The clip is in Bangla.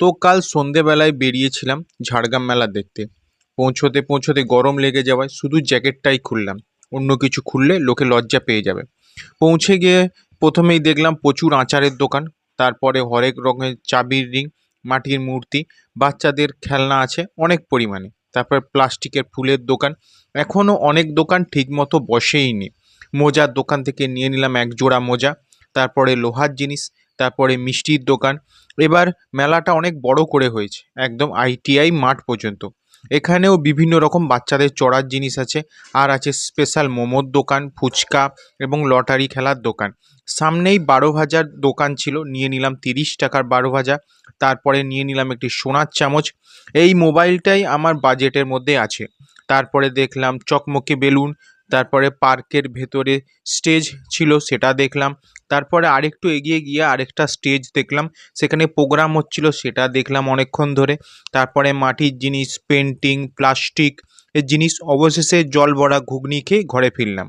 গতকাল সন্ধেবেলায় বেরিয়েছিলাম ঝাড়গ্রাম মেলা দেখতে। পৌঁছোতে পৌঁছোতে গরম লেগে যাওয়ায় শুধু জ্যাকেটটাই খুললাম। অন্য কিছু খুললে লোকে লজ্জা পেয়ে যাবে। পৌঁছে গিয়ে প্রথমেই দেখলাম প্রচুর আচারের দোকান, তারপরে হরেক রকমের চাবির রিং, মাটির মূর্তি, বাচ্চাদের খেলনা আছে অনেক পরিমাণে। তারপর প্লাস্টিকের ফুলের দোকান, এখনও অনেক দোকান ঠিকমতো বসেইনি। মোজার দোকান থেকে নিয়ে নিলাম এক জোড়া মোজা, তারপরে লোহার জিনিস, তারপরে মিষ্টির দোকান। এবার মেলাটা অনেক বড় করে হয়েছে, একদম আইটিআই মাঠ পর্যন্ত। এখানেও বিভিন্ন রকম বাচ্চাদের চড়ার জিনিস আছে, আর আছে স্পেশাল মোমোর দোকান, ফুচকা এবং লটারি খেলার দোকান। সামনেই 12 ভাজার দোকান ছিল, নিয়ে নিলাম 30 টাকার 12 ভাজা। তারপরে নিয়ে নিলাম একটি সোনার চামচ। এই মোবাইলটাই আমার বাজেটের মধ্যে আছে। তারপরে দেখলাম চকমকে বেলুন, তারপরে পার্কের ভেতরে স্টেজ ছিল সেটা দেখলাম। তারপরে আরেকটু এগিয়ে গিয়ে আরেকটা স্টেজ দেখলাম, সেখানে প্রোগ্রাম হচ্ছিল সেটা দেখলাম অনেকক্ষণ ধরে। তারপরে মাটির জিনিস, পেন্টিং, প্লাস্টিক এর জিনিস, অবশেষে জল ভরা ঘুগনি খেয়ে ঘরে ফিরলাম।